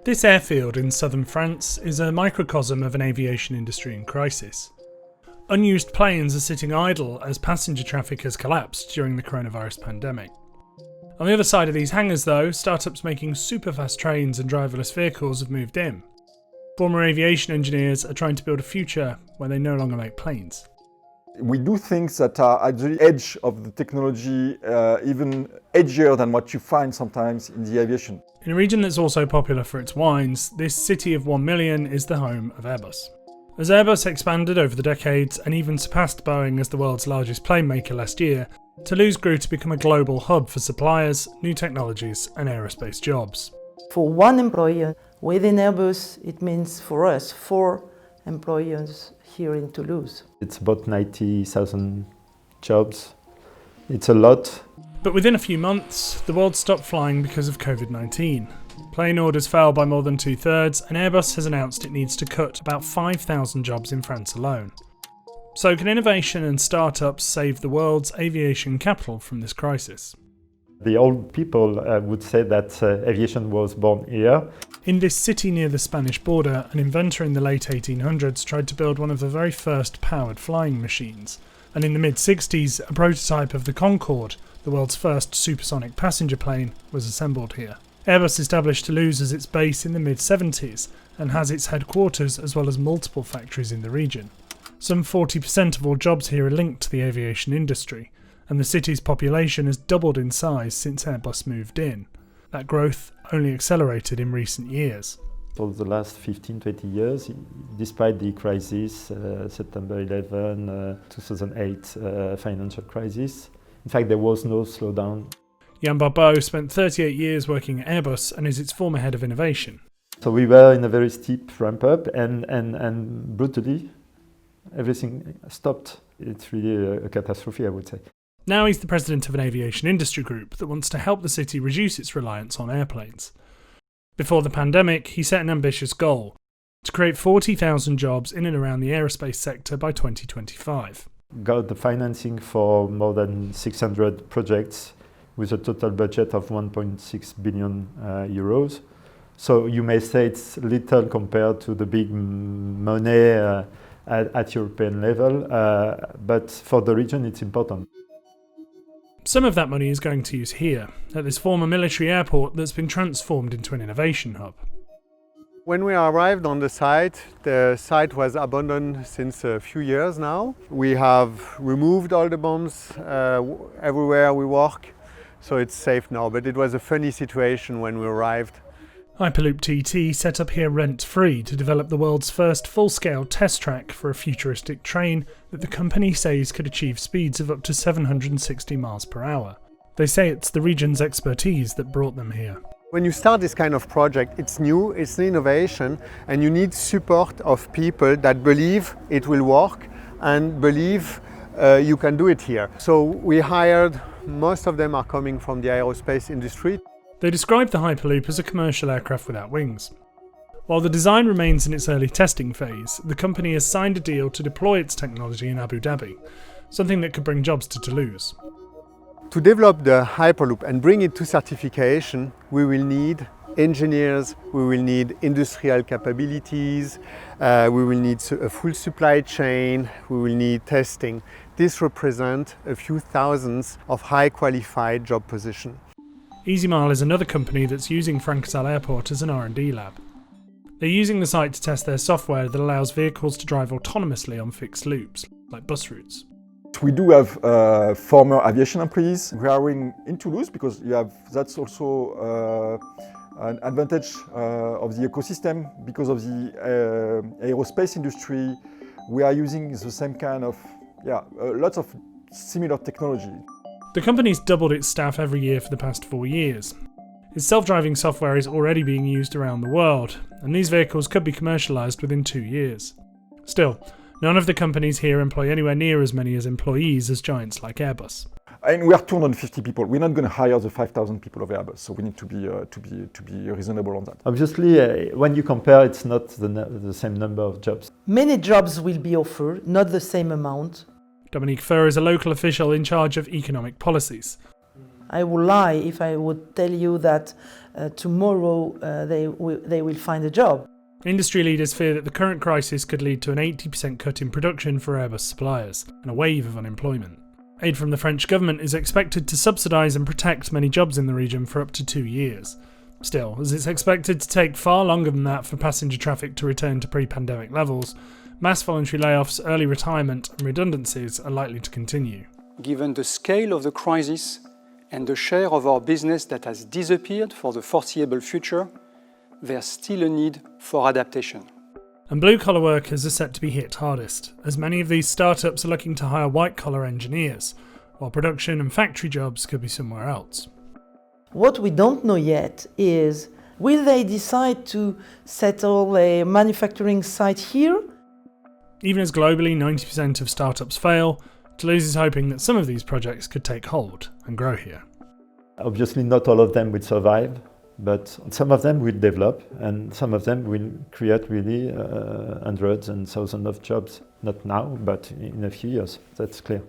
This airfield in southern France is a microcosm of an aviation industry in crisis. Unused planes are sitting idle as passenger traffic has collapsed during the coronavirus pandemic. On the other side of these hangars though, startups making superfast trains and driverless vehicles have moved in. Former aviation engineers are trying to build a future where they no longer make planes. We do things that are at the edge of the technology, even edgier than what you find sometimes in the aviation. In a region that's also popular for its wines, this city of 1 million is the home of Airbus. As Airbus expanded over the decades and even surpassed Boeing as the world's largest plane maker last year, Toulouse grew to become a global hub for suppliers, new technologies and aerospace jobs. For one employer within Airbus, it means for us 4 employers here in Toulouse. It's about 90,000 jobs. It's a lot. But within a few months, the world stopped flying because of COVID-19. Plane orders fell by more than 2/3, and Airbus has announced it needs to cut about 5,000 jobs in France alone. So can innovation and startups save the world's aviation capital from this crisis? The old people would say that aviation was born here. In this city near the Spanish border, an inventor in the late 1800s tried to build one of the very first powered flying machines. And in the mid-60s, a prototype of the Concorde, the world's first supersonic passenger plane, was assembled here. Airbus established Toulouse as its base in the mid-70s and has its headquarters as well as multiple factories in the region. Some 40% of all jobs here are linked to the aviation industry, and the city's population has doubled in size since Airbus moved in. That growth only accelerated in recent years. For the last 15-20 years, despite the crisis, September 11, 2008 financial crisis, in fact there was no slowdown. Jan Barbeau spent 38 years working at Airbus and is its former head of innovation. So we were in a very steep ramp up and brutally everything stopped. It's really a catastrophe, I would say. Now he's the president of an aviation industry group that wants to help the city reduce its reliance on airplanes. Before the pandemic, he set an ambitious goal: to create 40,000 jobs in and around the aerospace sector by 2025. Got the financing for more than 600 projects with a total budget of 1.6 billion euros. So you may say it's little compared to the big money at European level, but for the region it's important. Some of that money is going to use here, at this former military airport that's been transformed into an innovation hub. When we arrived on the site was abandoned since a few years now. We have removed all the bombs everywhere we walk, so it's safe now, but it was a funny situation when we arrived. Hyperloop TT set up here rent-free to develop the world's first full-scale test track for a futuristic train that the company says could achieve speeds of up to 760 miles per hour. They say it's the region's expertise that brought them here. When you start this kind of project, it's new, it's an innovation, and you need support of people that believe it will work and believe you can do it here. So we hired, most of them are coming from the aerospace industry. They describe the Hyperloop as a commercial aircraft without wings. While the design remains in its early testing phase, the company has signed a deal to deploy its technology in Abu Dhabi, something that could bring jobs to Toulouse. To develop the Hyperloop and bring it to certification, we will need engineers, we will need industrial capabilities, we will need a full supply chain, we will need testing. This represents a few thousands of high qualified job positions. EasyMile is another company that's using Frankfurt Airport as an R&D lab. They're using the site to test their software that allows vehicles to drive autonomously on fixed loops, like bus routes. We do have former aviation employees who are in Toulouse because that's also an advantage of the ecosystem. Because of the aerospace industry, we are using the same kind of, lots of similar technology. The company's doubled its staff every year for the past 4 years. Its self-driving software is already being used around the world, and these vehicles could be commercialised within 2 years. Still, none of the companies here employ anywhere near as many as employees as giants like Airbus. And we are 250 people. We're not going to hire the 5,000 people of Airbus, so we need to be reasonable on that. Obviously, when you compare, it's not the same number of jobs. Many jobs will be offered, not the same amount. Dominique Fur is a local official in charge of economic policies. I would lie if I would tell you that tomorrow they will find a job. Industry leaders fear that the current crisis could lead to an 80% cut in production for Airbus suppliers and a wave of unemployment. Aid from the French government is expected to subsidise and protect many jobs in the region for up to 2 years. Still, as it's expected to take far longer than that for passenger traffic to return to pre-pandemic levels, mass voluntary layoffs, early retirement and redundancies are likely to continue. Given the scale of the crisis and the share of our business that has disappeared for the foreseeable future, there's still a need for adaptation. And blue-collar workers are set to be hit hardest, as many of these startups are looking to hire white-collar engineers, while production and factory jobs could be somewhere else. What we don't know yet is, will they decide to settle a manufacturing site here? Even as globally 90% of startups fail, Toulouse is hoping that some of these projects could take hold and grow here. Obviously not all of them will survive, but some of them will develop and some of them will create really hundreds and thousands of jobs, not now, but in a few years, that's clear.